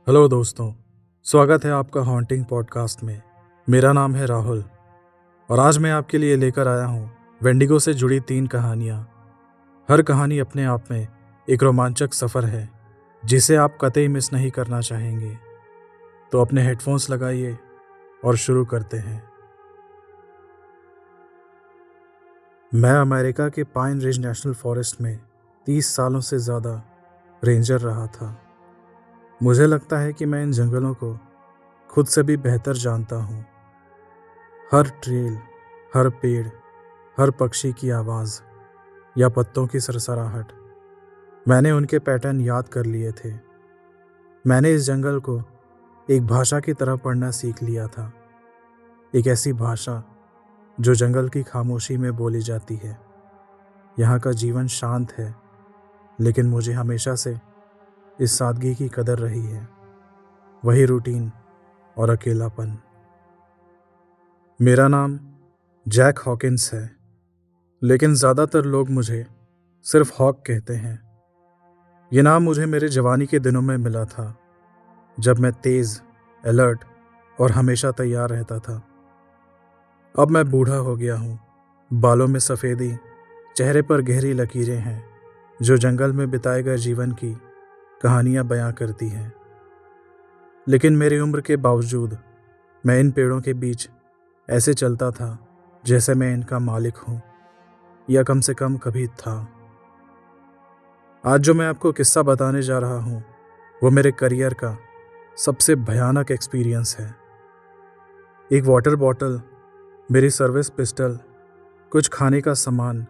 Hello दोस्तों, स्वागत है आपका हॉन्टिंग पॉडकास्ट में। मेरा नाम है राहुल और आज मैं आपके लिए लेकर आया हूँ वेंडिगो से जुड़ी 3 कहानियाँ। हर कहानी अपने आप में एक रोमांचक सफ़र है जिसे आप कतई मिस नहीं करना चाहेंगे। तो अपने हेडफोन्स लगाइए और शुरू करते हैं। मैं अमेरिका के पाइन रिज नेशनल फॉरेस्ट में 30 सालों से ज़्यादा रेंजर रहा था। मुझे लगता है कि मैं इन जंगलों को खुद से भी बेहतर जानता हूँ। हर ट्रेल, हर पेड़, हर पक्षी की आवाज़ या पत्तों की सरसराहट, मैंने उनके पैटर्न याद कर लिए थे। मैंने इस जंगल को एक भाषा की तरह पढ़ना सीख लिया था। एक ऐसी भाषा जो जंगल की खामोशी में बोली जाती है। यहाँ का जीवन शांत है, लेकिन मुझे हमेशा से इस सादगी की कदर रही है। वही रूटीन और अकेलापन। मेरा नाम जैक हॉकिंस है, लेकिन ज़्यादातर लोग मुझे सिर्फ हॉक कहते हैं। ये नाम मुझे मेरे जवानी के दिनों में मिला था, जब मैं तेज़, अलर्ट और हमेशा तैयार रहता था। अब मैं बूढ़ा हो गया हूँ। बालों में सफ़ेदी, चेहरे पर गहरी लकीरें हैं जो जंगल में बिताए गए जीवन की कहानियाँ बयां करती हैं। लेकिन मेरी उम्र के बावजूद मैं इन पेड़ों के बीच ऐसे चलता था जैसे मैं इनका मालिक हूँ, या कम से कम कभी था। आज जो मैं आपको किस्सा बताने जा रहा हूँ वो मेरे करियर का सबसे भयानक एक्सपीरियंस है। एक वाटर बॉटल, मेरी सर्विस पिस्टल, कुछ खाने का सामान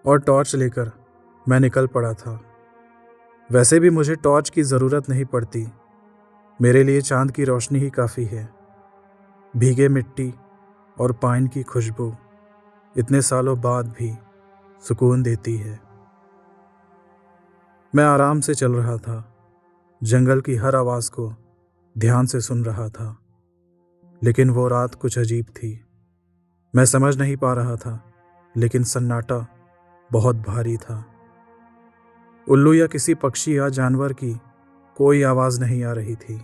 और टॉर्च लेकर मैं निकल पड़ा था। वैसे भी मुझे टॉर्च की ज़रूरत नहीं पड़ती, मेरे लिए चांद की रोशनी ही काफ़ी है। भीगे मिट्टी और पाइन की खुशबू इतने सालों बाद भी सुकून देती है। मैं आराम से चल रहा था, जंगल की हर आवाज़ को ध्यान से सुन रहा था। लेकिन वो रात कुछ अजीब थी। मैं समझ नहीं पा रहा था, लेकिन सन्नाटा बहुत भारी था। उल्लू या किसी पक्षी या जानवर की कोई आवाज़ नहीं आ रही थी।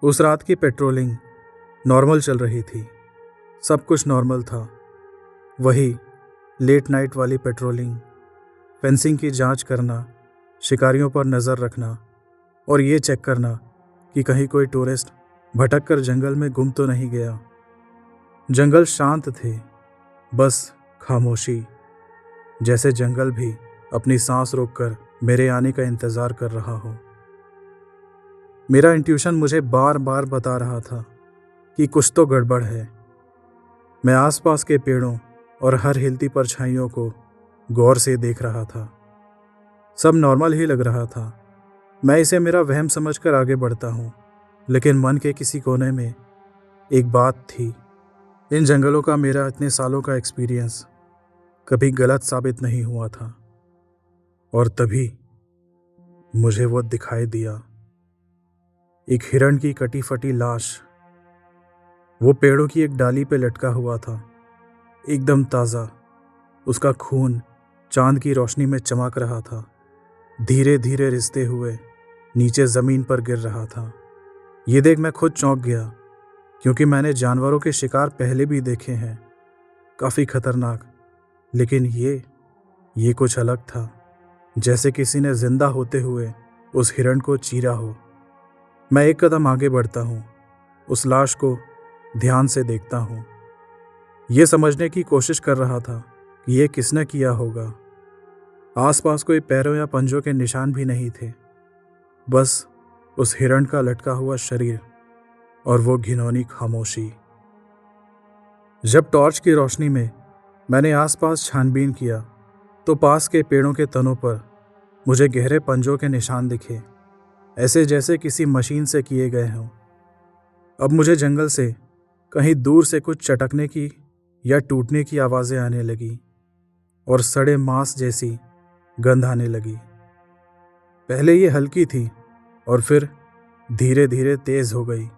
उस रात की पेट्रोलिंग नॉर्मल चल रही थी। सब कुछ नॉर्मल था। वही लेट नाइट वाली पेट्रोलिंग, फेंसिंग की जांच करना, शिकारियों पर नज़र रखना और ये चेक करना कि कहीं कोई टूरिस्ट भटक कर जंगल में गुम तो नहीं गया। जंगल शांत थे, बस खामोशी, जैसे जंगल भी अपनी सांस रोककर मेरे आने का इंतज़ार कर रहा हो। मेरा इंट्यूशन मुझे बार बार बता रहा था कि कुछ तो गड़बड़ है। मैं आसपास के पेड़ों और हर हिलती परछाइयों को गौर से देख रहा था। सब नॉर्मल ही लग रहा था। मैं इसे मेरा वहम समझकर आगे बढ़ता हूँ, लेकिन मन के किसी कोने में एक बात थी। इन जंगलों का मेरा इतने सालों का एक्सपीरियंस कभी गलत साबित नहीं हुआ था। और तभी मुझे वो दिखाई दिया, एक हिरण की कटी फटी लाश। वो पेड़ों की एक डाली पे लटका हुआ था, एकदम ताज़ा। उसका खून चांद की रोशनी में चमक रहा था, धीरे धीरे रिसते हुए नीचे ज़मीन पर गिर रहा था। ये देख मैं खुद चौंक गया, क्योंकि मैंने जानवरों के शिकार पहले भी देखे हैं, काफ़ी खतरनाक। लेकिन ये कुछ अलग था, जैसे किसी ने जिंदा होते हुए उस हिरण को चीरा हो। मैं एक कदम आगे बढ़ता हूँ, उस लाश को ध्यान से देखता हूँ, ये समझने की कोशिश कर रहा था कि ये किसने किया होगा। आसपास कोई पैरों या पंजों के निशान भी नहीं थे, बस उस हिरण का लटका हुआ शरीर और वो घिनौनी खामोशी। जब टॉर्च की रोशनी में मैंने आसपास छानबीन किया, तो पास के पेड़ों के तनों पर मुझे गहरे पंजों के निशान दिखे, ऐसे जैसे किसी मशीन से किए गए हों। अब मुझे जंगल से कहीं दूर से कुछ चटकने की या टूटने की आवाज़ें आने लगी और सड़े मांस जैसी गंध आने लगी। पहले ये हल्की थी और फिर धीरे धीरे तेज़ हो गई।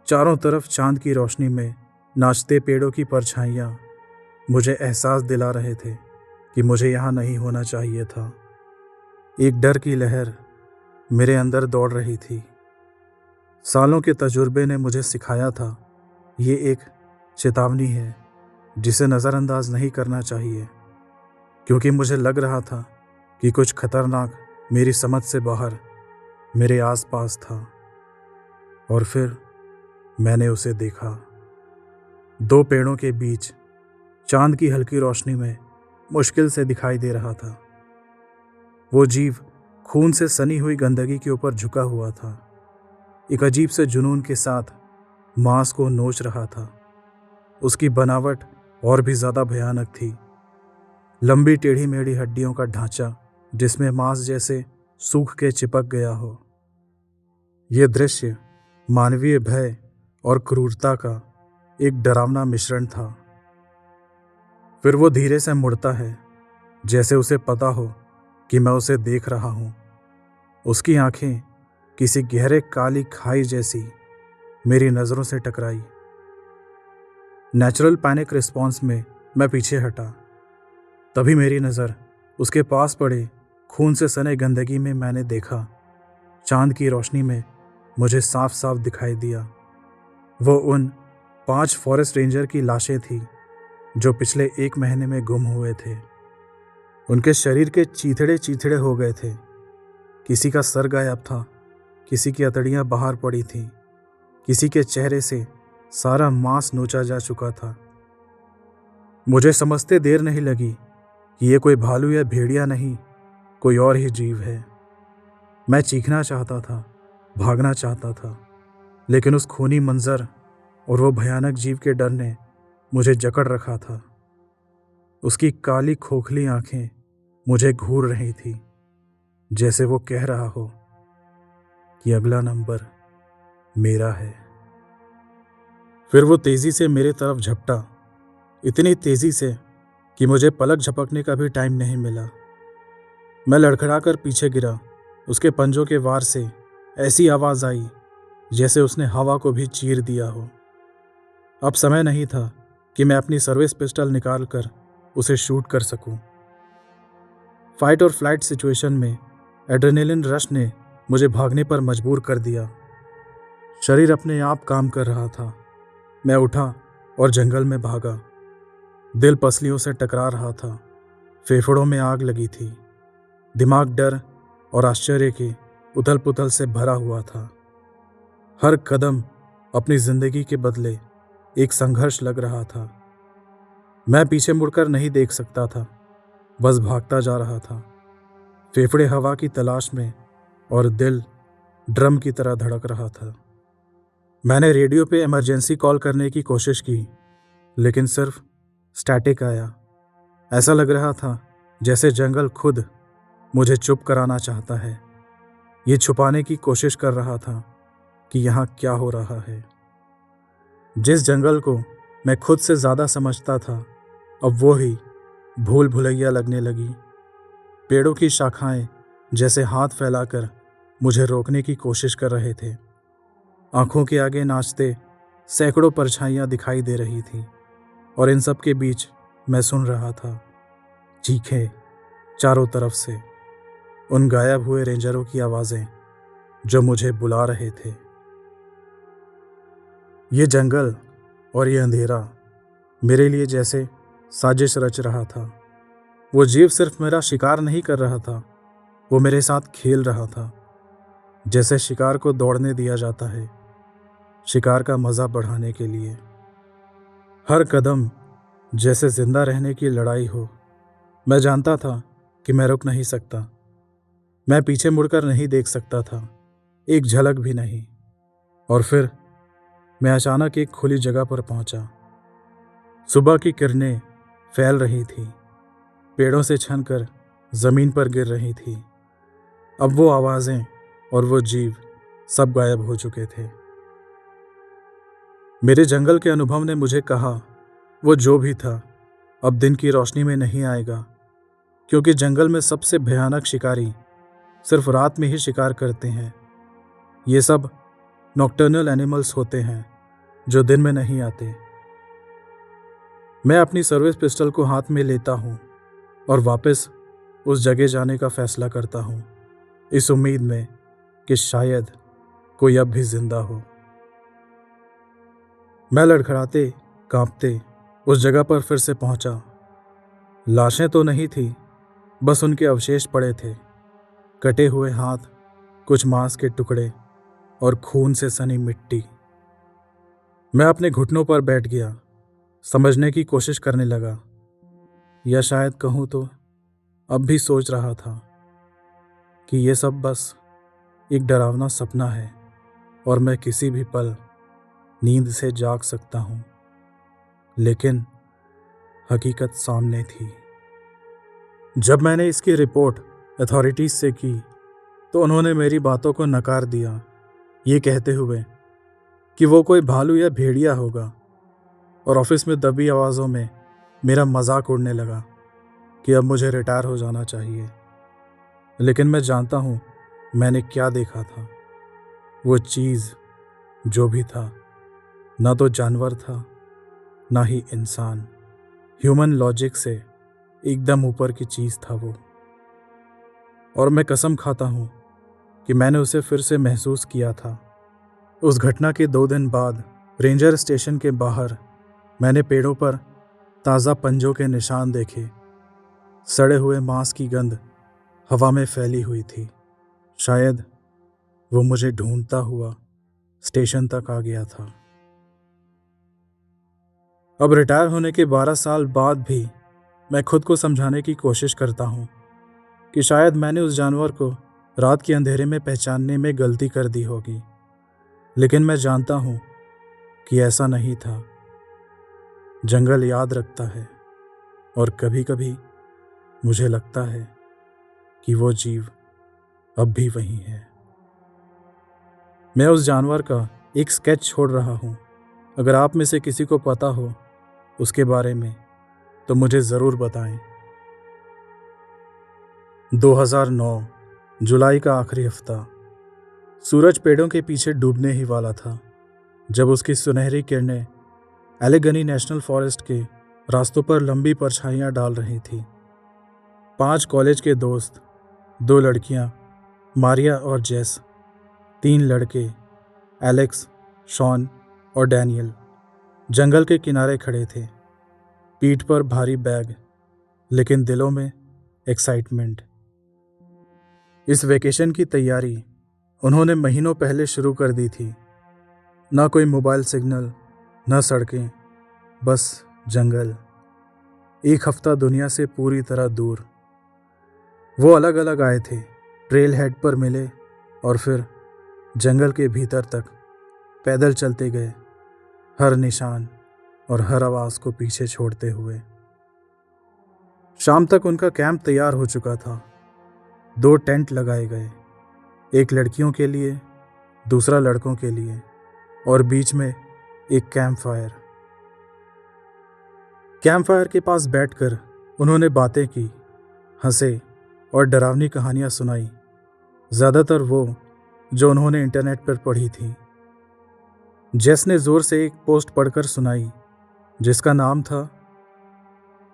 चारों तरफ चांद की रोशनी में नाचते पेड़ों की परछाइयाँ मुझे एहसास दिला रहे थे कि मुझे यहाँ नहीं होना चाहिए था। एक डर की लहर मेरे अंदर दौड़ रही थी। सालों के तजुर्बे ने मुझे सिखाया था, ये एक चेतावनी है जिसे नज़रअंदाज नहीं करना चाहिए, क्योंकि मुझे लग रहा था कि कुछ खतरनाक मेरी समझ से बाहर मेरे आसपास था। और फिर मैंने उसे देखा। 2 पेड़ों के बीच चांद की हल्की रोशनी में मुश्किल से दिखाई दे रहा था। वो जीव खून से सनी हुई गंदगी के ऊपर झुका हुआ था, एक अजीब से जुनून के साथ मांस को नोच रहा था। उसकी बनावट और भी ज़्यादा भयानक थी। लंबी टेढ़ी मेढ़ी हड्डियों का ढांचा जिसमें मांस जैसे सूख के चिपक गया हो। ये दृश्य मानवीय भय और क्रूरता का एक डरावना मिश्रण था। फिर वो धीरे से मुड़ता है, जैसे उसे पता हो कि मैं उसे देख रहा हूँ। उसकी आंखें किसी गहरे काली खाई जैसी मेरी नज़रों से टकराई। नेचुरल पैनिक रिस्पॉन्स में मैं पीछे हटा। तभी मेरी नज़र उसके पास पड़े खून से सने गंदगी में मैंने देखा। चांद की रोशनी में मुझे साफ साफ दिखाई दिया। वो उन 5 फॉरेस्ट रेंजर की लाशें थी जो पिछले 1 महीने में गुम हुए थे। उनके शरीर के चीथड़े चीथड़े हो गए थे। किसी का सर गायब था, किसी की अतड़ियाँ बाहर पड़ी थीं, किसी के चेहरे से सारा मांस नोचा जा चुका था। मुझे समझते देर नहीं लगी कि ये कोई भालू या भेड़िया नहीं, कोई और ही जीव है। मैं चीखना चाहता था, भागना चाहता था, लेकिन उस खूनी मंजर और वो भयानक जीव के डर ने मुझे जकड़ रखा था। उसकी काली खोखली आंखें मुझे घूर रही थी, जैसे वो कह रहा हो कि अगला नंबर मेरा है। फिर वो तेजी से मेरे तरफ झपटा, इतनी तेजी से कि मुझे पलक झपकने का भी टाइम नहीं मिला। मैं लड़खड़ाकर पीछे गिरा। उसके पंजों के वार से ऐसी आवाज आई जैसे उसने हवा को भी चीर दिया हो। अब समय नहीं था कि मैं अपनी सर्विस पिस्टल निकाल कर उसे शूट कर सकूं। फाइट और फ्लाइट सिचुएशन में एड्रेनलिन रश ने मुझे भागने पर मजबूर कर दिया। शरीर अपने आप काम कर रहा था। मैं उठा और जंगल में भागा। दिल पसलियों से टकरा रहा था, फेफड़ों में आग लगी थी, दिमाग डर और आश्चर्य की उथल पुथल से भरा हुआ था। हर कदम अपनी जिंदगी के बदले एक संघर्ष लग रहा था। मैं पीछे मुड़कर नहीं देख सकता था, बस भागता जा रहा था, फेफड़े हवा की तलाश में और दिल ड्रम की तरह धड़क रहा था। मैंने रेडियो पे इमरजेंसी कॉल करने की कोशिश की, लेकिन सिर्फ स्टैटिक आया। ऐसा लग रहा था जैसे जंगल खुद मुझे चुप कराना चाहता है। ये छुपाने की कोशिश कर रहा था कि यहाँ क्या हो रहा है। जिस जंगल को मैं खुद से ज़्यादा समझता था, अब वो ही भूल भुलैया लगने लगी। पेड़ों की शाखाएं जैसे हाथ फैलाकर मुझे रोकने की कोशिश कर रहे थे। आंखों के आगे नाचते सैकड़ों परछाइयाँ दिखाई दे रही थीं, और इन सब के बीच मैं सुन रहा था चीखें चारों तरफ से, उन गायब हुए रेंजरों की आवाज़ें जो मुझे बुला रहे थे। ये जंगल और ये अंधेरा मेरे लिए जैसे साजिश रच रहा था। वो जीव सिर्फ मेरा शिकार नहीं कर रहा था, वो मेरे साथ खेल रहा था। जैसे शिकार को दौड़ने दिया जाता है, शिकार का मज़ा बढ़ाने के लिए। हर कदम जैसे जिंदा रहने की लड़ाई हो। मैं जानता था कि मैं रुक नहीं सकता। मैं पीछे मुड़कर नहीं देख सकता था, एक झलक भी नहीं। और फिर मैं अचानक एक खुली जगह पर पहुंचा। सुबह की किरणें फैल रही थी, पेड़ों से छनकर जमीन पर गिर रही थी। अब वो आवाजें और वो जीव सब गायब हो चुके थे। मेरे जंगल के अनुभव ने मुझे कहा, वो जो भी था अब दिन की रोशनी में नहीं आएगा, क्योंकि जंगल में सबसे भयानक शिकारी सिर्फ रात में ही शिकार करते हैं। ये सब नॉकटर्नल एनिमल्स होते हैं जो दिन में नहीं आते। मैं अपनी सर्विस पिस्टल को हाथ में लेता हूँ और वापस उस जगह जाने का फैसला करता हूँ, इस उम्मीद में कि शायद कोई अब भी जिंदा हो। मैं लड़खड़ाते कांपते उस जगह पर फिर से पहुंचा। लाशें तो नहीं थी, बस उनके अवशेष पड़े थे, कटे हुए हाथ, कुछ मांस के टुकड़े और खून से सनी मिट्टी। मैं अपने घुटनों पर बैठ गया, समझने की कोशिश करने लगा, या शायद कहूँ तो अब भी सोच रहा था कि ये सब बस एक डरावना सपना है और मैं किसी भी पल नींद से जाग सकता हूँ। लेकिन हकीकत सामने थी। जब मैंने इसकी रिपोर्ट अथॉरिटीज से की तो उन्होंने मेरी बातों को नकार दिया, ये कहते हुए कि वो कोई भालू या भेड़िया होगा, और ऑफिस में दबी आवाज़ों में मेरा मजाक उड़ने लगा कि अब मुझे रिटायर हो जाना चाहिए। लेकिन मैं जानता हूँ मैंने क्या देखा था। वो चीज़ जो भी था, ना तो जानवर था ना ही इंसान। ह्यूमन लॉजिक से एकदम ऊपर की चीज़ था वो। और मैं कसम खाता हूँ कि मैंने उसे फिर से महसूस किया था। उस घटना के 2 दिन बाद रेंजर स्टेशन के बाहर मैंने पेड़ों पर ताज़ा पंजों के निशान देखे। सड़े हुए मांस की गंध हवा में फैली हुई थी। शायद वो मुझे ढूंढता हुआ स्टेशन तक आ गया था। अब रिटायर होने के 12 साल बाद भी मैं खुद को समझाने की कोशिश करता हूँ कि शायद मैंने उस जानवर को रात के अंधेरे में पहचानने में गलती कर दी होगी। लेकिन मैं जानता हूँ कि ऐसा नहीं था। जंगल याद रखता है, और कभी कभी मुझे लगता है कि वो जीव अब भी वही है। मैं उस जानवर का एक स्केच छोड़ रहा हूँ। अगर आप में से किसी को पता हो उसके बारे में तो मुझे ज़रूर बताएं। 2009 जुलाई का आखिरी हफ्ता। सूरज पेड़ों के पीछे डूबने ही वाला था जब उसकी सुनहरी किरणें एलेगनी नेशनल फॉरेस्ट के रास्तों पर लंबी परछाइयाँ डाल रही थी। 5 कॉलेज के दोस्त, 2 लड़कियाँ मारिया और जेस, 3 लड़के एलेक्स, शॉन और डैनियल जंगल के किनारे खड़े थे, पीठ पर भारी बैग, लेकिन दिलों में एक्साइटमेंट। इस वेकेशन की तैयारी उन्होंने महीनों पहले शुरू कर दी थी। ना कोई मोबाइल सिग्नल, ना सड़कें, बस जंगल। 1 हफ्ता दुनिया से पूरी तरह दूर। वो अलग अलग आए थे, ट्रेल हेड पर मिले और फिर जंगल के भीतर तक पैदल चलते गए, हर निशान और हर आवाज़ को पीछे छोड़ते हुए। शाम तक उनका कैंप तैयार हो चुका था। 2 टेंट लगाए गए, एक लड़कियों के लिए, दूसरा लड़कों के लिए, और बीच में एक कैंप फायर। कैंप फायर के पास बैठकर उन्होंने बातें की, हंसे और डरावनी कहानियां सुनाई, ज़्यादातर वो जो उन्होंने इंटरनेट पर पढ़ी थी। जेस ने ज़ोर से एक पोस्ट पढ़कर सुनाई जिसका नाम था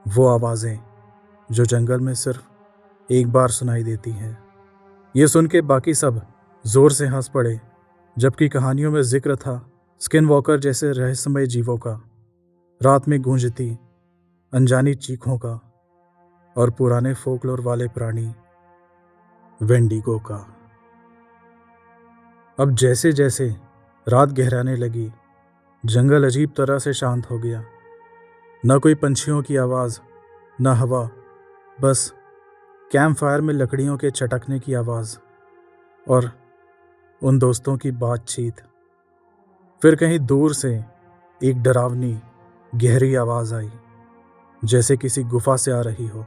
वो आवाज़ें जो जंगल में सिर्फ एक बार सुनाई देती हैं। ये सुन के बाकी सब जोर से हंस पड़े, जबकि कहानियों में जिक्र था स्किन वॉकर जैसे रहस्यमय जीवों का, रात में गूंजती अनजानी चीखों का, और पुराने फोकलोर वाले प्राणी वेंडिगो का। अब जैसे जैसे रात गहराने लगी, जंगल अजीब तरह से शांत हो गया। न कोई पंछियों की आवाज़, न हवा, बस कैंप फायर में लकड़ियों के चटकने की आवाज़ और उन दोस्तों की बातचीत। फिर कहीं दूर से एक डरावनी गहरी आवाज़ आई, जैसे किसी गुफा से आ रही हो।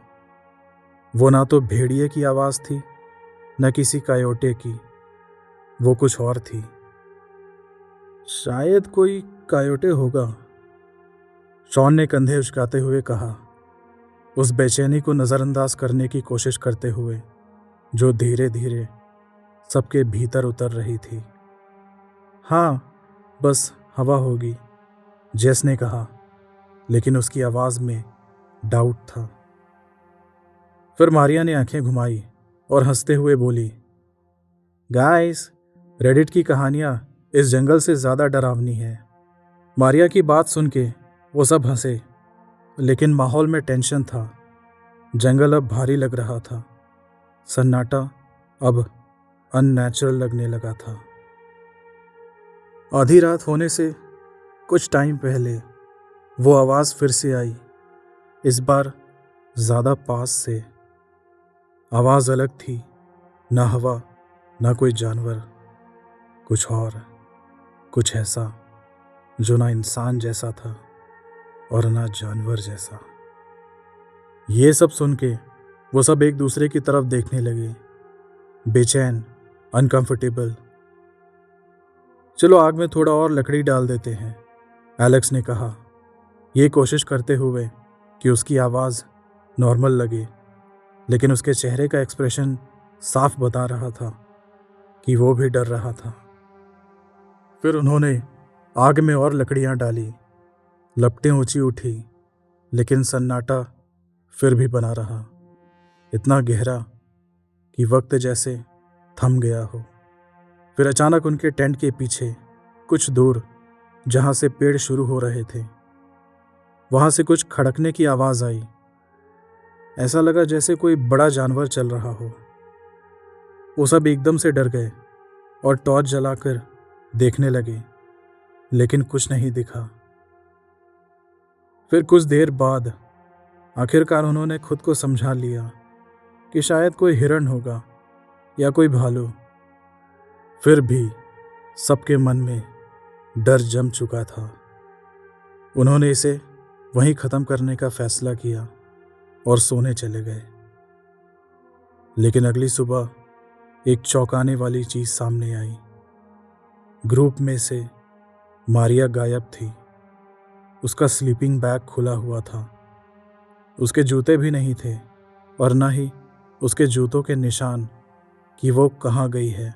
वो ना तो भेड़िए की आवाज़ थी, न किसी कायोटे की, वो कुछ और थी। शायद कोई कायोटे होगा, शॉन ने कंधे उचकाते हुए कहा, उस बेचैनी को नज़रअंदाज करने की कोशिश करते हुए जो धीरे धीरे सबके भीतर उतर रही थी। हाँ, बस हवा होगी, जेस ने कहा, लेकिन उसकी आवाज़ में डाउट था। फिर मारिया ने आंखें घुमाई और हंसते हुए बोली, गाइस, रेडिट की कहानियाँ इस जंगल से ज़्यादा डरावनी है। मारिया की बात सुन के वो सब हंसे, लेकिन माहौल में टेंशन था। जंगल अब भारी लग रहा था। सन्नाटा अब अननेचुरल लगने लगा था। आधी रात होने से कुछ टाइम पहले वो आवाज़ फिर से आई, इस बार ज़्यादा पास से। आवाज़ अलग थी, ना हवा, ना कोई जानवर, कुछ और, कुछ ऐसा जो ना इंसान जैसा था और ना जानवर जैसा। ये सब सुन के वो सब एक दूसरे की तरफ देखने लगे, बेचैन, अनकंफर्टेबल। चलो आग में थोड़ा और लकड़ी डाल देते हैं, एलेक्स ने कहा, ये कोशिश करते हुए कि उसकी आवाज़ नॉर्मल लगे, लेकिन उसके चेहरे का एक्सप्रेशन साफ बता रहा था कि वो भी डर रहा था। फिर उन्होंने आग में और लकड़ियां डाली। लपटें ऊंची उठी, लेकिन सन्नाटा फिर भी बना रहा, इतना गहरा कि वक्त जैसे थम गया हो। फिर अचानक उनके टेंट के पीछे कुछ दूर, जहां से पेड़ शुरू हो रहे थे, वहां से कुछ खड़कने की आवाज आई। ऐसा लगा जैसे कोई बड़ा जानवर चल रहा हो। वो सब एकदम से डर गए और टॉर्च जलाकर देखने लगे, लेकिन कुछ नहीं दिखा। फिर कुछ देर बाद आखिरकार उन्होंने खुद को समझा लिया कि शायद कोई हिरण होगा या कोई भालू। फिर भी सबके मन में डर जम चुका था। उन्होंने इसे वहीं ख़त्म करने का फैसला किया और सोने चले गए। लेकिन अगली सुबह एक चौंकाने वाली चीज़ सामने आई। ग्रुप में से मारिया गायब थी। उसका स्लीपिंग बैग खुला हुआ था। उसके जूते भी नहीं थे और ना ही उसके जूतों के निशान कि वो कहाँ गई है।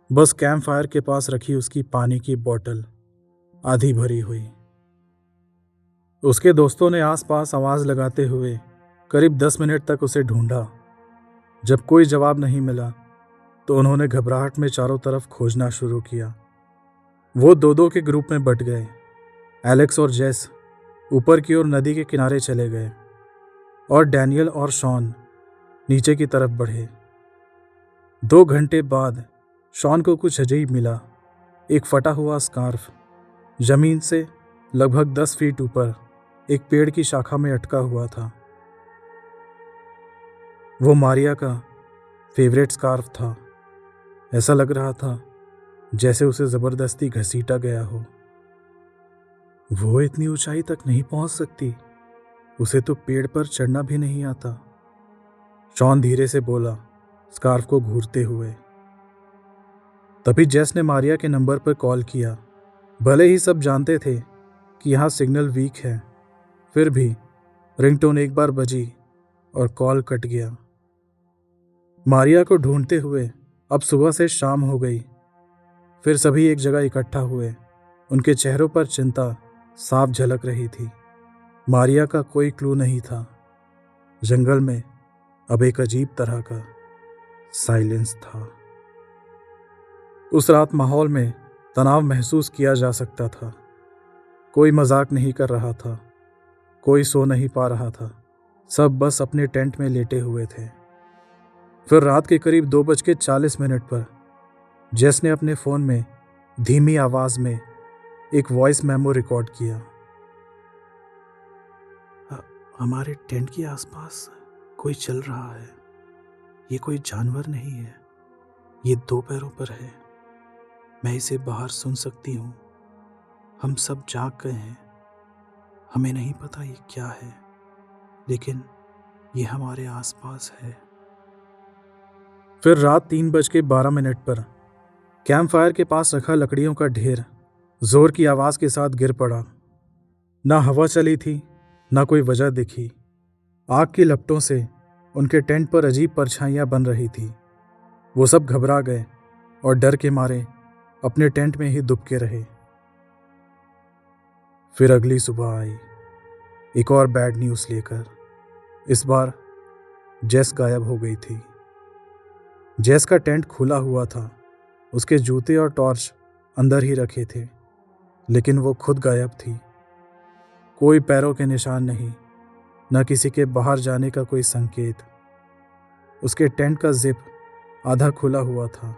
बस कैंप फायर के पास रखी उसकी पानी की बोतल आधी भरी हुई। उसके दोस्तों ने आसपास आवाज़ लगाते हुए करीब 10 मिनट तक उसे ढूंढा। जब कोई जवाब नहीं मिला तो उन्होंने घबराहट में चारों तरफ खोजना शुरू किया। वो दो दो के ग्रुप में बट गए। एलेक्स और जेस ऊपर की ओर नदी के किनारे चले गए और डैनियल और शॉन नीचे की तरफ बढ़े। 2 घंटे बाद शॉन को कुछ अजीब मिला। एक फटा हुआ स्कार्फ जमीन से लगभग 10 फीट ऊपर एक पेड़ की शाखा में अटका हुआ था। वो मारिया का फेवरेट स्कार्फ था। ऐसा लग रहा था जैसे उसे ज़बरदस्ती घसीटा गया हो। वो इतनी ऊंचाई तक नहीं पहुंच सकती, उसे तो पेड़ पर चढ़ना भी नहीं आता, शॉन धीरे से बोला, स्कार्फ को घूरते हुए। तभी जेस ने मारिया के नंबर पर कॉल किया। भले ही सब जानते थे कि यहाँ सिग्नल वीक है, फिर भी रिंगटोन एक बार बजी और कॉल कट गया। मारिया को ढूंढते हुए अब सुबह से शाम हो गई। फिर सभी एक जगह इकट्ठा हुए। उनके चेहरों पर चिंता साफ झलक रही थी। मारिया का कोई क्लू नहीं था। जंगल में अब एक अजीब तरह का साइलेंस था। उस रात माहौल में तनाव महसूस किया जा सकता था। कोई मजाक नहीं कर रहा था, कोई सो नहीं पा रहा था, सब बस अपने टेंट में लेटे हुए थे। फिर रात के करीब 2:40 पर जेस ने अपने फ़ोन में धीमी आवाज़ में एक वॉइस मेमो रिकॉर्ड किया। हमारे टेंट के आसपास कोई चल रहा है। ये कोई जानवर नहीं है, ये 2 पैरों पर है। मैं इसे बाहर सुन सकती हूँ। हम सब जाग गए हैं। हमें नहीं पता ये क्या है, लेकिन ये हमारे आसपास है। फिर रात 3:12 पर कैंप फायर के पास रखा लकड़ियों का ढेर जोर की आवाज़ के साथ गिर पड़ा। ना हवा चली थी, ना कोई वजह दिखी। आग की लपटों से उनके टेंट पर अजीब परछाइयाँ बन रही थी। वो सब घबरा गए और डर के मारे अपने टेंट में ही दुबके रहे। फिर अगली सुबह आई, एक और बैड न्यूज़ लेकर। इस बार जेस गायब हो गई थी। जेस का टेंट खुला हुआ था। उसके जूते और टॉर्च अंदर ही रखे थे, लेकिन वो खुद गायब थी। कोई पैरों के निशान नहीं, न किसी के बाहर जाने का कोई संकेत। उसके टेंट का जिप आधा खुला हुआ था,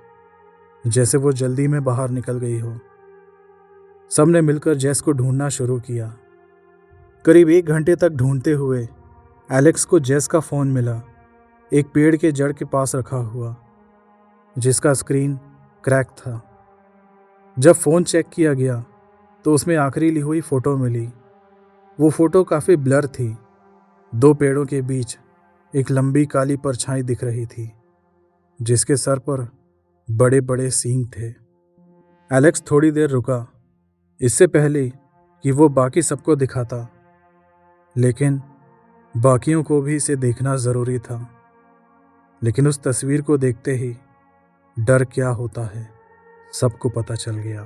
जैसे वो जल्दी में बाहर निकल गई हो। सबने मिलकर जेस को ढूंढना शुरू किया। करीब 1 घंटे तक ढूंढते हुए एलेक्स को जेस का फ़ोन मिला, एक पेड़ के जड़ के पास रखा हुआ, जिसका स्क्रीन क्रैक था। जब फ़ोन चेक किया गया तो उसमें आखिरी ली हुई फ़ोटो मिली। वो फ़ोटो काफ़ी ब्लर थी। 2 पेड़ों के बीच एक लंबी काली परछाई दिख रही थी, जिसके सर पर बड़े बड़े सींग थे। एलेक्स थोड़ी देर रुका, इससे पहले कि वो बाकी सबको दिखाता, लेकिन बाकियों को भी इसे देखना ज़रूरी था। लेकिन उस तस्वीर को देखते ही डर क्या होता है सबको पता चल गया।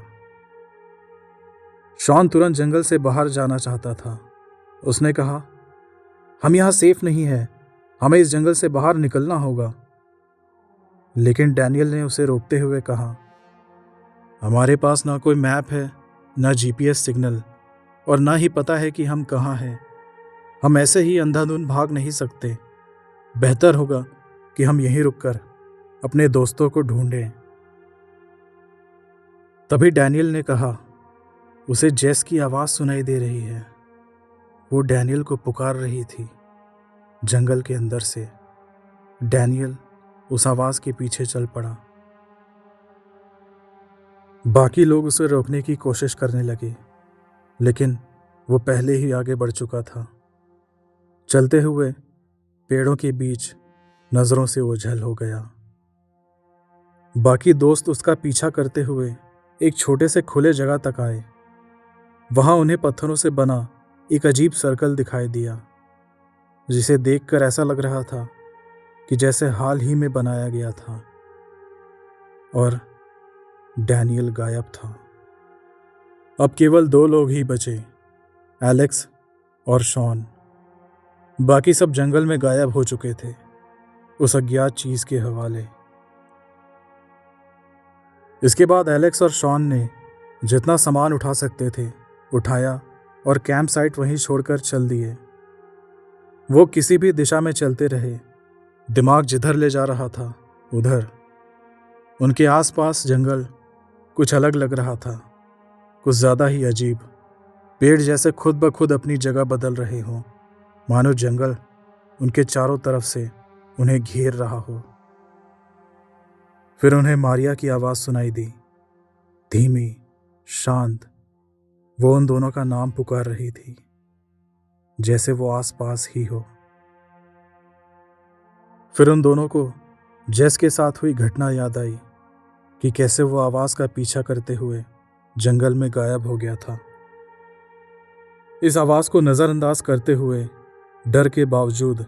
शॉन तुरंत जंगल से बाहर जाना चाहता था। उसने कहा, हम यहाँ सेफ नहीं हैं, हमें इस जंगल से बाहर निकलना होगा। लेकिन डैनियल ने उसे रोकते हुए कहा, हमारे पास ना कोई मैप है, ना जीपीएस सिग्नल, और ना ही पता है कि हम कहाँ हैं। हम ऐसे ही अंधाधुंध भाग नहीं सकते। बेहतर होगा कि हम यहीं रुककर अपने दोस्तों को ढूंढें। तभी डैनियल ने कहा, उसे जेस की आवाज़ सुनाई दे रही है। वो डैनियल को पुकार रही थी जंगल के अंदर से। डैनियल उस आवाज़ के पीछे चल पड़ा। बाकी लोग उसे रोकने की कोशिश करने लगे, लेकिन वो पहले ही आगे बढ़ चुका था। चलते हुए पेड़ों के बीच नज़रों से ओझल हो गया। बाकी दोस्त उसका पीछा करते हुए एक छोटे से खुले जगह तक आए। वहां उन्हें पत्थरों से बना एक अजीब सर्कल दिखाई दिया, जिसे देखकर ऐसा लग रहा था कि जैसे हाल ही में बनाया गया था। और डैनियल गायब था। अब केवल 2 लोग ही बचे, एलेक्स और शॉन। बाकी सब जंगल में गायब हो चुके थे, उस अज्ञात चीज के हवाले। इसके बाद एलेक्स और शॉन ने जितना सामान उठा सकते थे उठाया और कैंप साइट वहीं छोड़कर चल दिए। वो किसी भी दिशा में चलते रहे, दिमाग जिधर ले जा रहा था उधर। उनके आसपास जंगल कुछ अलग लग रहा था, कुछ ज़्यादा ही अजीब। पेड़ जैसे खुद ब खुद अपनी जगह बदल रहे हों, मानो जंगल उनके चारों तरफ से उन्हें घेर रहा हो। फिर उन्हें मारिया की आवाज़ सुनाई दी, धीमी, शांत। वो उन दोनों का नाम पुकार रही थी, जैसे वो आसपास ही हो। फिर उन दोनों को जेस के साथ हुई घटना याद आई कि कैसे वो आवाज़ का पीछा करते हुए जंगल में गायब हो गया था। इस आवाज़ को नज़रअंदाज करते हुए डर के बावजूद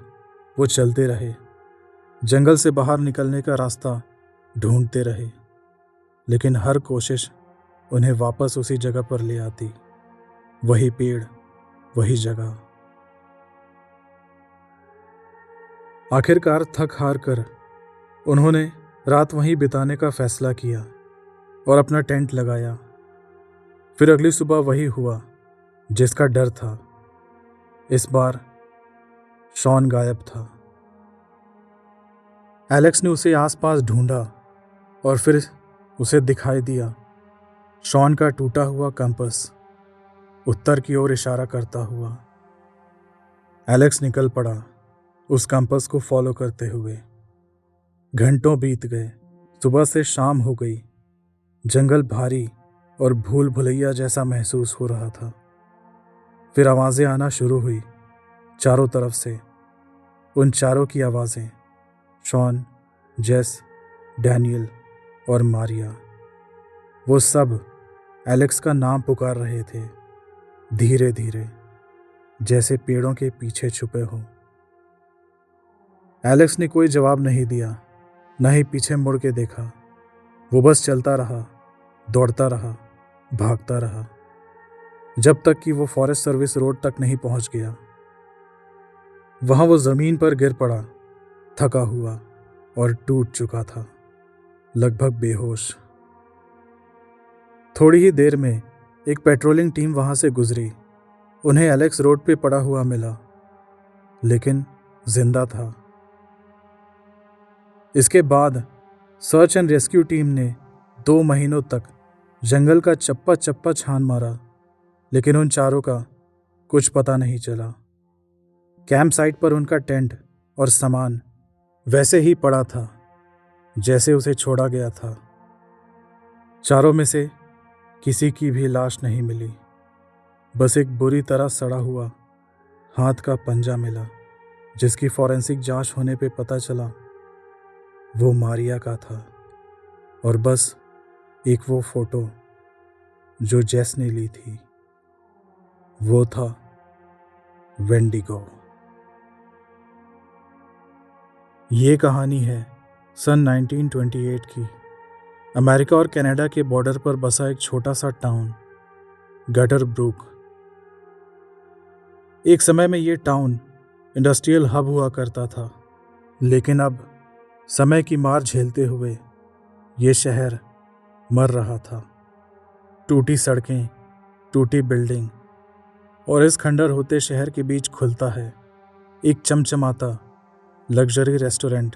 वो चलते रहे, जंगल से बाहर निकलने का रास्ता ढूंढते रहे। लेकिन हर कोशिश उन्हें वापस उसी जगह पर ले आती, वही पेड़, वही जगह। आखिरकार थक हार कर उन्होंने रात वहीं बिताने का फैसला किया और अपना टेंट लगाया। फिर अगली सुबह वही हुआ जिसका डर था। इस बार शॉन गायब था। एलेक्स ने उसे आसपास ढूंढा और फिर उसे दिखाई दिया शॉन का टूटा हुआ कंपास, उत्तर की ओर इशारा करता हुआ। एलेक्स निकल पड़ा उस कंपास को फॉलो करते हुए। घंटों बीत गए, सुबह से शाम हो गई। जंगल भारी और भूल भुलैया जैसा महसूस हो रहा था। फिर आवाज़ें आना शुरू हुई चारों तरफ से। उन चारों की आवाज़ें, शॉन, जेस, डैनियल और मारिया। वो सब एलेक्स का नाम पुकार रहे थे, धीरे धीरे, जैसे पेड़ों के पीछे छुपे हों। एलेक्स ने कोई जवाब नहीं दिया, न ही पीछे मुड़ के देखा। वो बस चलता रहा, दौड़ता रहा, भागता रहा, जब तक कि वो फॉरेस्ट सर्विस रोड तक नहीं पहुंच गया। वहां वो ज़मीन पर गिर पड़ा, थका हुआ और टूट चुका था, लगभग बेहोश। थोड़ी ही देर में एक पेट्रोलिंग टीम वहां से गुजरी। उन्हें एलेक्स रोड पे पड़ा हुआ मिला, लेकिन जिंदा था। इसके बाद सर्च एंड रेस्क्यू टीम ने 2 महीनों तक जंगल का चप्पा चप्पा छान मारा, लेकिन उन चारों का कुछ पता नहीं चला। कैंप साइट पर उनका टेंट और सामान वैसे ही पड़ा था जैसे उसे छोड़ा गया था। चारों में से किसी की भी लाश नहीं मिली। बस एक बुरी तरह सड़ा हुआ हाथ का पंजा मिला, जिसकी फॉरेंसिक जांच होने पे पता चला वो मारिया का था। और बस एक वो फोटो जो जेस ने ली थी, वो था वेंडिगो। ये कहानी है सन 1928 की। अमेरिका और कनाडा के बॉर्डर पर बसा एक छोटा सा टाउन गटर ब्रूक। एक समय में ये टाउन इंडस्ट्रियल हब हुआ करता था, लेकिन अब समय की मार झेलते हुए ये शहर मर रहा था। टूटी सड़कें, टूटी बिल्डिंग, और इस खंडर होते शहर के बीच खुलता है एक चमचमाता लग्जरी रेस्टोरेंट,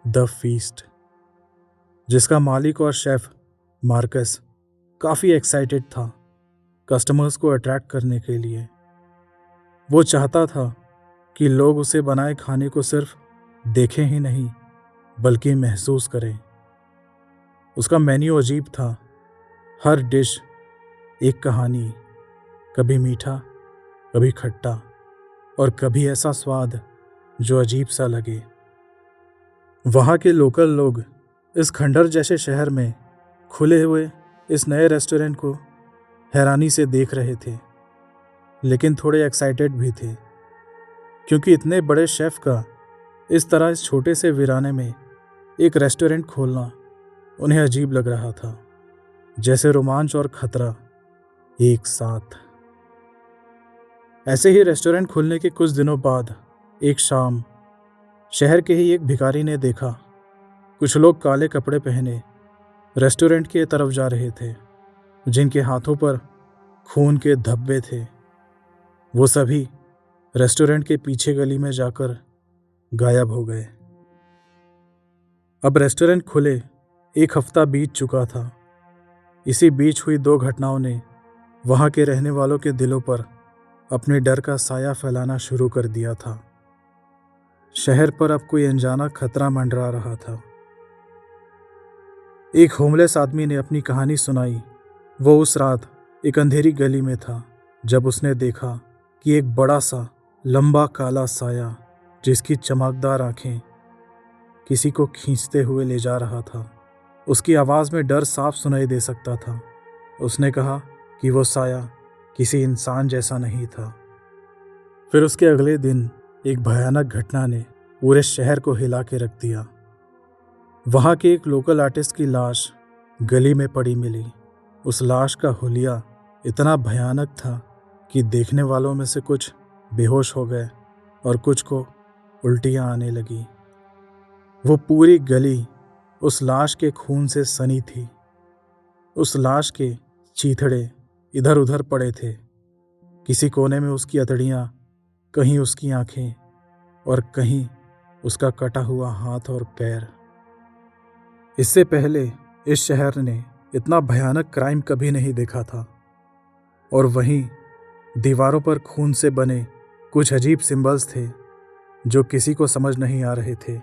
द फीस्ट, जिसका मालिक और शेफ मार्कस काफ़ी एक्साइटेड था कस्टमर्स को अट्रैक्ट करने के लिए। वो चाहता था कि लोग उसे बनाए खाने को सिर्फ देखें ही नहीं, बल्कि महसूस करें। उसका मेन्यू अजीब था। हर डिश एक कहानी, कभी मीठा, कभी खट्टा, और कभी ऐसा स्वाद जो अजीब सा लगे। वहाँ के लोकल लोग इस खंडर जैसे शहर में खुले हुए इस नए रेस्टोरेंट को हैरानी से देख रहे थे, लेकिन थोड़े एक्साइटेड भी थे, क्योंकि इतने बड़े शेफ का इस तरह इस छोटे से वीराने में एक रेस्टोरेंट खोलना उन्हें अजीब लग रहा था, जैसे रोमांच और खतरा एक साथ। ऐसे ही रेस्टोरेंट खुलने के कुछ दिनों बाद एक शाम शहर के ही एक भिखारी ने देखा कुछ लोग काले कपड़े पहने रेस्टोरेंट की तरफ जा रहे थे, जिनके हाथों पर खून के धब्बे थे। वो सभी रेस्टोरेंट के पीछे गली में जाकर गायब हो गए। अब रेस्टोरेंट खुले 1 हफ्ता बीत चुका था। इसी बीच हुई 2 घटनाओं ने वहाँ के रहने वालों के दिलों पर अपने डर का साया फैलाना शुरू कर दिया था। शहर पर अब कोई अनजाना खतरा मंडरा रहा था। एक होमलेस आदमी ने अपनी कहानी सुनाई। वो उस रात एक अंधेरी गली में था जब उसने देखा कि एक बड़ा सा लंबा काला साया, जिसकी चमकदार आंखें किसी को खींचते हुए ले जा रहा था। उसकी आवाज़ में डर साफ सुनाई दे सकता था। उसने कहा कि वो साया किसी इंसान जैसा नहीं था। फिर उसके अगले दिन एक भयानक घटना ने पूरे शहर को हिला के रख दिया। वहाँ के एक लोकल आर्टिस्ट की लाश गली में पड़ी मिली। उस लाश का हुलिया इतना भयानक था कि देखने वालों में से कुछ बेहोश हो गए और कुछ को उल्टियाँ आने लगी। वो पूरी गली उस लाश के खून से सनी थी। उस लाश के चीथड़े इधर उधर पड़े थे। किसी कोने में उसकी अतड़ियाँ, कहीं उसकी आंखें, और कहीं उसका कटा हुआ हाथ और पैर। इससे पहले इस शहर ने इतना भयानक क्राइम कभी नहीं देखा था। और वहीं दीवारों पर खून से बने कुछ अजीब सिंबल्स थे जो किसी को समझ नहीं आ रहे थे।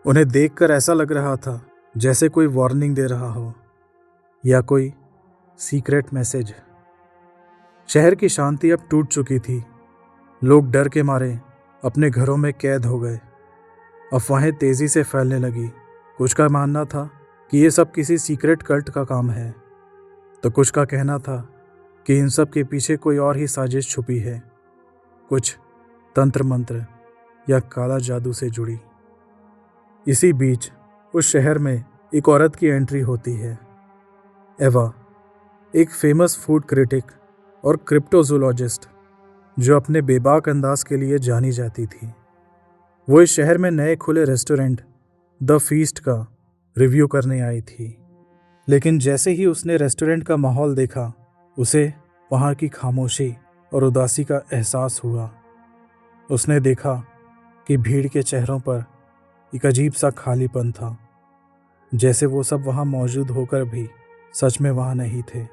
उन्हें देखकर ऐसा लग रहा था जैसे कोई वार्निंग दे रहा हो या कोई सीक्रेट मैसेज। शहर की शांति अब टूट चुकी थी। लोग डर के मारे अपने घरों में कैद हो गए। अफवाहें तेजी से फैलने लगी। कुछ का मानना था कि ये सब किसी सीक्रेट कल्ट का काम है, तो कुछ का कहना था कि इन सब के पीछे कोई और ही साजिश छुपी है, कुछ तंत्र मंत्र या काला जादू से जुड़ी। इसी बीच उस शहर में एक औरत की एंट्री होती है। एवा, एक फेमस फूड क्रिटिक और क्रिप्टोजूलॉजिस्ट जो अपने बेबाक अंदाज के लिए जानी जाती थी। वो इस शहर में नए खुले रेस्टोरेंट द फीस्ट का रिव्यू करने आई थी। लेकिन जैसे ही उसने रेस्टोरेंट का माहौल देखा, उसे वहाँ की खामोशी और उदासी का एहसास हुआ। उसने देखा कि भीड़ के चेहरों पर एक अजीब सा खालीपन था, जैसे वो सब वहाँ मौजूद होकर भी सच में वहाँ नहीं थे।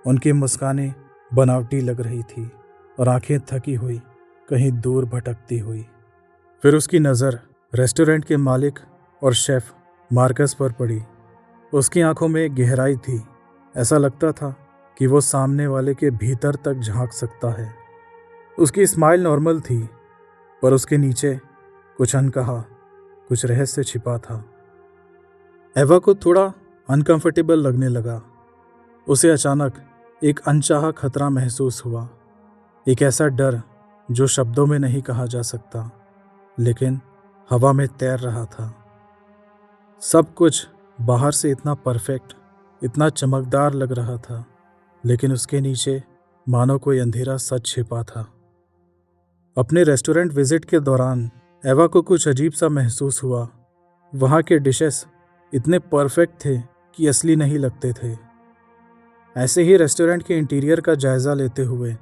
उनकी मुस्कानें बनावटी लग रही थी और आंखें थकी हुई कहीं दूर भटकती हुई। फिर उसकी नज़र रेस्टोरेंट के मालिक और शेफ मार्कस पर पड़ी। उसकी आंखों में गहराई थी। ऐसा लगता था कि वो सामने वाले के भीतर तक झांक सकता है। उसकी स्माइल नॉर्मल थी, पर उसके नीचे कुछ अनकहा, कुछ रहस्य छिपा था। एवा को थोड़ा अनकंफर्टेबल लगने लगा। उसे अचानक एक अनचाहा खतरा महसूस हुआ, एक ऐसा डर जो शब्दों में नहीं कहा जा सकता, लेकिन हवा में तैर रहा था। सब कुछ बाहर से इतना परफेक्ट, इतना चमकदार लग रहा था, लेकिन उसके नीचे मानो कोई अंधेरा सच छिपा था। अपने रेस्टोरेंट विजिट के दौरान एवा को कुछ अजीब सा महसूस हुआ। वहाँ के डिशेस इतने परफेक्ट थे कि असली नहीं लगते थे। ऐसे ही रेस्टोरेंट के इंटीरियर का जायज़ा लेते हुए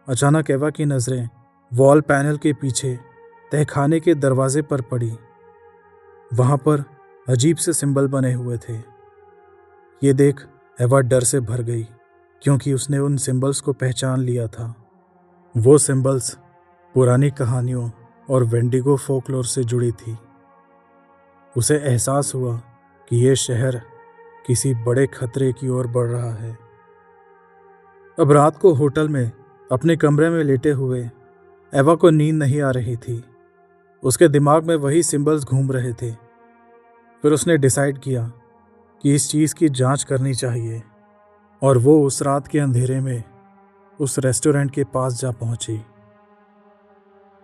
अचानक एवा की नज़रें वॉल पैनल के पीछे तहखाने के दरवाजे पर पड़ी। वहाँ पर अजीब से सिंबल बने हुए थे। ये देख एवा डर से भर गई, क्योंकि उसने उन सिंबल्स को पहचान लिया था। वो सिंबल्स पुरानी कहानियों और वेंडिगो फोकलोर से जुड़ी थी। उसे एहसास हुआ कि ये शहर किसी बड़े खतरे की ओर बढ़ रहा है। अब रात को होटल में अपने कमरे में लेटे हुए एवा को नींद नहीं आ रही थी। उसके दिमाग में वही सिंबल्स घूम रहे थे। फिर उसने डिसाइड किया कि इस चीज़ की जांच करनी चाहिए, और वो उस रात के अंधेरे में उस रेस्टोरेंट के पास जा पहुंची।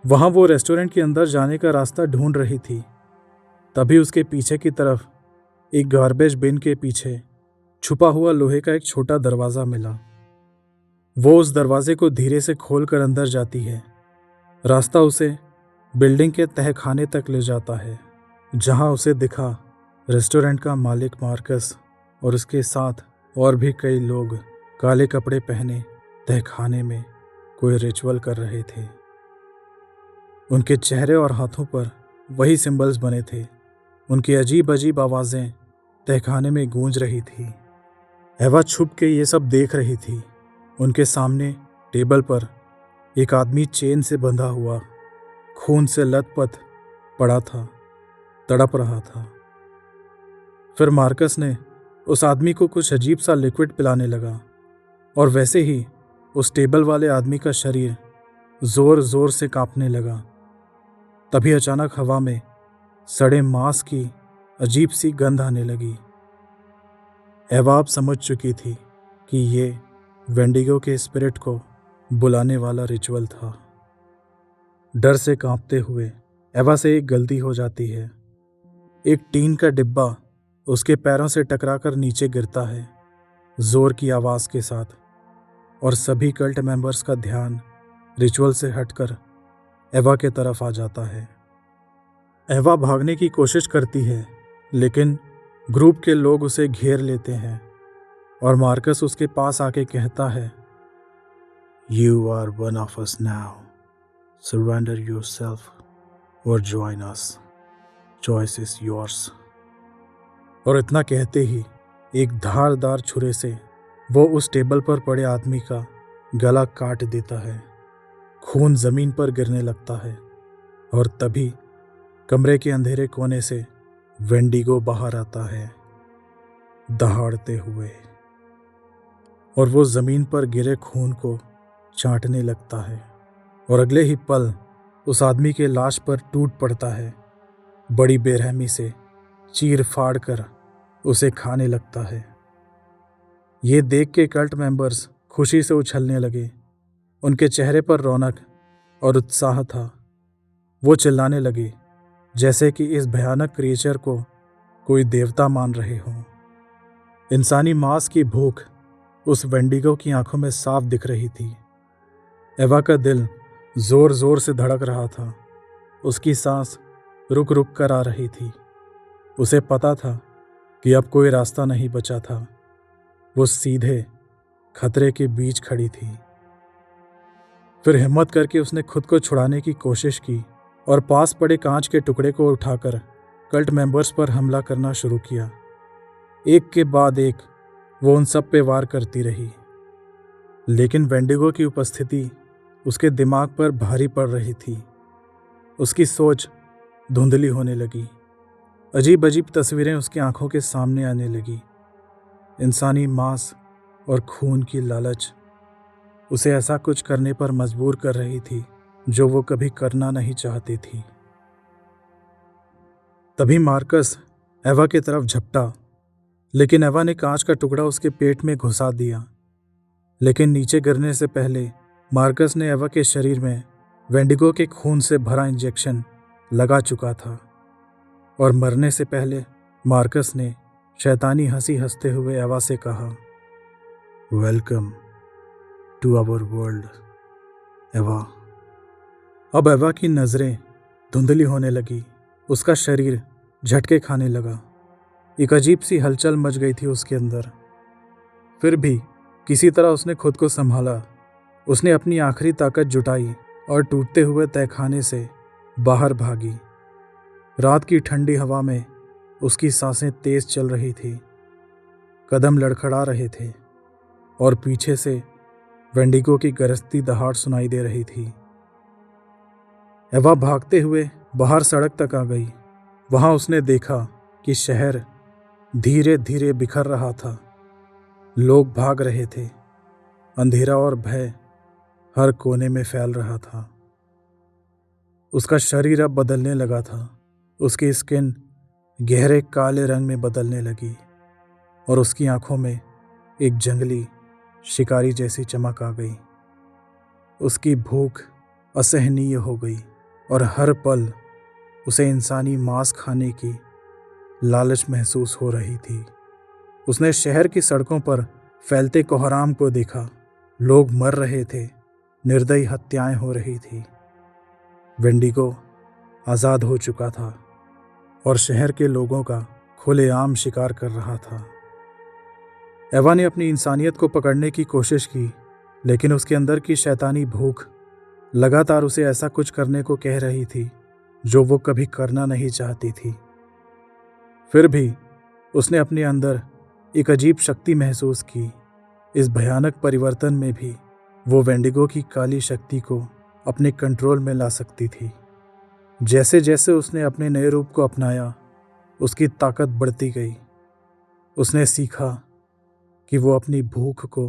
वहाँ वो रेस्टोरेंट के अंदर जाने का रास्ता ढूंढ रही थी। तभी उसके पीछे की तरफ एक गार्बेज बिन के पीछे छुपा हुआ लोहे का एक छोटा दरवाज़ा मिला। वो उस दरवाजे को धीरे से खोलकर अंदर जाती है। रास्ता उसे बिल्डिंग के तहखाने तक ले जाता है, जहाँ उसे दिखा रेस्टोरेंट का मालिक मार्कस और उसके साथ और भी कई लोग काले कपड़े पहने तहखाने में कोई रिचुअल कर रहे थे। उनके चेहरे और हाथों पर वही सिंबल्स बने थे। उनकी अजीब अजीब आवाज़ें तहखाने में गूंज रही थी। एवा छुप के ये सब देख रही थी। उनके सामने टेबल पर एक आदमी चेन से बंधा हुआ, खून से लथपथ पड़ा था, तड़प रहा था। फिर मार्कस ने उस आदमी को कुछ अजीब सा लिक्विड पिलाने लगा, और वैसे ही उस टेबल वाले आदमी का शरीर जोर जोर से कांपने लगा। तभी अचानक हवा में सड़े मांस की अजीब सी गंध आने लगी। एवा अब समझ चुकी थी कि ये वेंडिगो के स्पिरिट को बुलाने वाला रिचुअल था। डर से कांपते हुए एवा से एक गलती हो जाती है। एक टीन का डिब्बा उसके पैरों से टकराकर नीचे गिरता है, जोर की आवाज़ के साथ, और सभी कल्ट मेंबर्स का ध्यान रिचुअल से हटकर एवा के तरफ आ जाता है। एवा भागने की कोशिश करती है, लेकिन ग्रुप के लोग उसे घेर लेते हैं और मार्कस उसके पास आके कहता है, "You are one of us now. Surrender yourself or join us. Choice is yours." और इतना कहते ही एक धारदार छुरे से वो उस टेबल पर पड़े आदमी का गला काट देता है। खून जमीन पर गिरने लगता है, और तभी कमरे के अंधेरे कोने से वेंडिगो बाहर आता है, दहाड़ते हुए, और वो जमीन पर गिरे खून को चाटने लगता है, और अगले ही पल उस आदमी के लाश पर टूट पड़ता है, बड़ी बेरहमी से चीर फाड़ कर उसे खाने लगता है। ये देख के कल्ट मेंबर्स खुशी से उछलने लगे। उनके चेहरे पर रौनक और उत्साह था। वो चिल्लाने लगे, जैसे कि इस भयानक क्रिएचर को कोई देवता मान रहे हों। इंसानी मांस की भूख उस वेंडिगो की आंखों में साफ दिख रही थी। एवा का दिल जोर जोर से धड़क रहा था। उसकी सांस रुक रुक कर आ रही थी। उसे पता था कि अब कोई रास्ता नहीं बचा था। वो सीधे खतरे के बीच खड़ी थी। फिर हिम्मत करके उसने खुद को छुड़ाने की कोशिश की और पास पड़े कांच के टुकड़े को उठाकर कल्ट मेंबर्स पर हमला करना शुरू किया। एक के बाद एक वो उन सब पे वार करती रही, लेकिन वेंडिगो की उपस्थिति उसके दिमाग पर भारी पड़ रही थी। उसकी सोच धुंधली होने लगी। अजीब अजीब तस्वीरें उसकी आंखों के सामने आने लगी। इंसानी मांस और खून की लालच उसे ऐसा कुछ करने पर मजबूर कर रही थी जो वो कभी करना नहीं चाहती थी। तभी मार्कस एवा की तरफ झपटा, लेकिन एवा ने कांच का टुकड़ा उसके पेट में घुसा दिया। लेकिन नीचे गिरने से पहले मार्कस ने एवा के शरीर में वेंडिगो के खून से भरा इंजेक्शन लगा चुका था और मरने से पहले मार्कस ने शैतानी हंसी हंसते हुए एवा से कहा, वेलकम टू आवर वर्ल्ड एवा। अब एवा की नज़रें धुंधली होने लगी। उसका शरीर झटके खाने लगा। एक अजीब सी हलचल मच गई थी उसके अंदर। फिर भी किसी तरह उसने खुद को संभाला। उसने अपनी आखिरी ताकत जुटाई और टूटते हुए तहखाने से बाहर भागी। रात की ठंडी हवा में उसकी सांसें तेज चल रही थी, कदम लड़खड़ा रहे थे और पीछे से वेंडिगो की गरजती दहाड़ सुनाई दे रही थी। एवा भागते हुए बाहर सड़क तक आ गई। वहां उसने देखा कि शहर धीरे धीरे बिखर रहा था। लोग भाग रहे थे। अंधेरा और भय हर कोने में फैल रहा था। उसका शरीर अब बदलने लगा था। उसकी स्किन गहरे काले रंग में बदलने लगी और उसकी आंखों में एक जंगली शिकारी जैसी चमक आ गई। उसकी भूख असहनीय हो गई और हर पल उसे इंसानी मांस खाने की लालच महसूस हो रही थी। उसने शहर की सड़कों पर फैलते कोहराम को देखा। लोग मर रहे थे, निर्दयी हत्याएं हो रही थी। वेंडिगो आज़ाद हो चुका था और शहर के लोगों का खुलेआम शिकार कर रहा था। एवा ने अपनी इंसानियत को पकड़ने की कोशिश की, लेकिन उसके अंदर की शैतानी भूख लगातार उसे ऐसा कुछ करने को कह रही थी जो वो कभी करना नहीं चाहती थी। फिर भी उसने अपने अंदर एक अजीब शक्ति महसूस की। इस भयानक परिवर्तन में भी वो वेंडिगो की काली शक्ति को अपने कंट्रोल में ला सकती थी। जैसे जैसे उसने अपने नए रूप को अपनाया, उसकी ताकत बढ़ती गई। उसने सीखा कि वो अपनी भूख को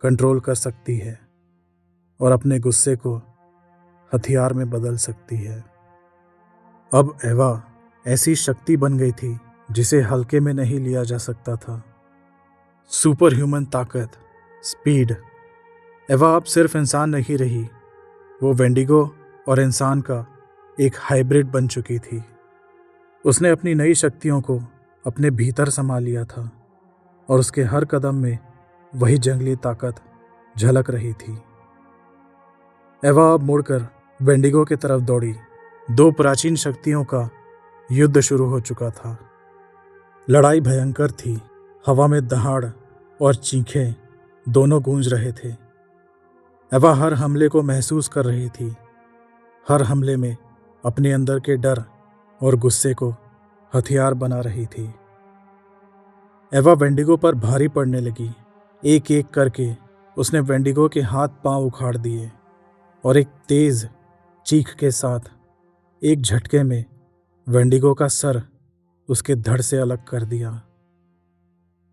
कंट्रोल कर सकती है और अपने गुस्से को हथियार में बदल सकती है। अब एवा ऐसी शक्ति बन गई थी जिसे हल्के में नहीं लिया जा सकता था। सुपर ह्यूमन ताकत, स्पीड। एवा अब सिर्फ इंसान नहीं रही, वो वेंडिगो और इंसान का एक हाइब्रिड बन चुकी थी। उसने अपनी नई शक्तियों को अपने भीतर समा लिया था और उसके हर कदम में वही जंगली ताकत झलक रही थी। एवा अब मुड़कर वेंडिगो की तरफ दौड़ी। दो प्राचीन शक्तियों का युद्ध शुरू हो चुका था। लड़ाई भयंकर थी। हवा में दहाड़ और चीखें दोनों गूंज रहे थे। एवा हर हमले को महसूस कर रही थी। हर हमले में अपने अंदर के डर और गुस्से को हथियार बना रही थी। एवा वेंडिगो पर भारी पड़ने लगी। एक एक करके उसने वेंडिगो के हाथ पांव उखाड़ दिए और एक तेज चीख के साथ एक झटके में वेंडिगो का सर उसके धड़ से अलग कर दिया।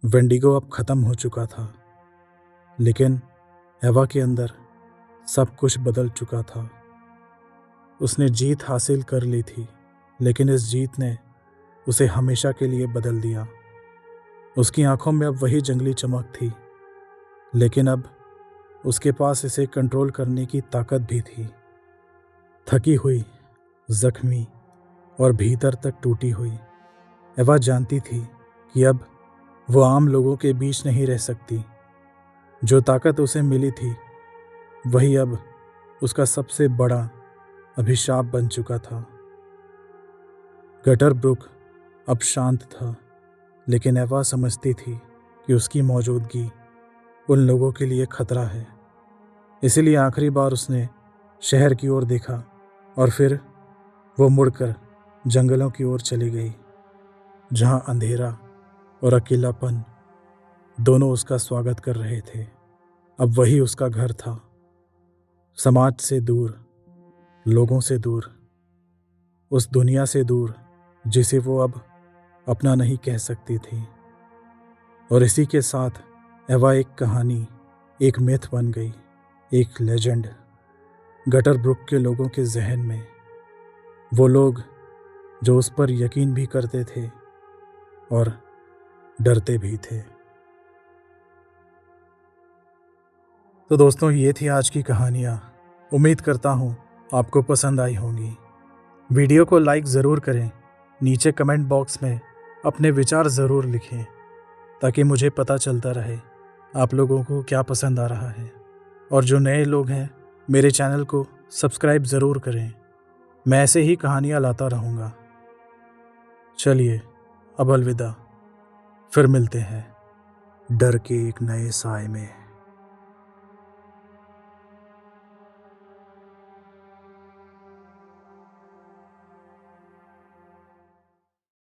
वेंडिगो अब खत्म हो चुका था, लेकिन एवा के अंदर सब कुछ बदल चुका था। उसने जीत हासिल कर ली थी, लेकिन इस जीत ने उसे हमेशा के लिए बदल दिया। उसकी आंखों में अब वही जंगली चमक थी, लेकिन अब उसके पास इसे कंट्रोल करने की ताकत भी थी। थकी हुई, जख्मी और भीतर तक टूटी हुई, एवा जानती थी कि अब वो आम लोगों के बीच नहीं रह सकती। जो ताकत उसे मिली थी वही अब उसका सबसे बड़ा अभिशाप बन चुका था। गटर ब्रुक अब शांत था। लेकिन एवा समझती थी कि उसकी मौजूदगी उन लोगों के लिए खतरा है। इसीलिए आखिरी बार उसने शहर की ओर देखा और फिर वो मुड़कर जंगलों की ओर चली गई, जहां अंधेरा और अकेलापन दोनों उसका स्वागत कर रहे थे। अब वही उसका घर था, समाज से दूर, लोगों से दूर, उस दुनिया से दूर जिसे वो अब अपना नहीं कह सकती थी। और इसी के साथ एवा एक कहानी, एक मिथ बन गई, एक लेजेंड। गटर ब्रुक के लोगों के जहन में, वो लोग जो उस पर यकीन भी करते थे और डरते भी थे। तो दोस्तों, ये थी आज की कहानियाँ। उम्मीद करता हूँ आपको पसंद आई होंगी। वीडियो को लाइक ज़रूर करें, नीचे कमेंट बॉक्स में अपने विचार ज़रूर लिखें, ताकि मुझे पता चलता रहे आप लोगों को क्या पसंद आ रहा है। और जो नए लोग हैं, मेरे चैनल को सब्सक्राइब ज़रूर करें। मैं ऐसे ही कहानियाँ लाता रहूँगा। चलिए अब अलविदा, फिर मिलते हैं डर के एक नए साए में।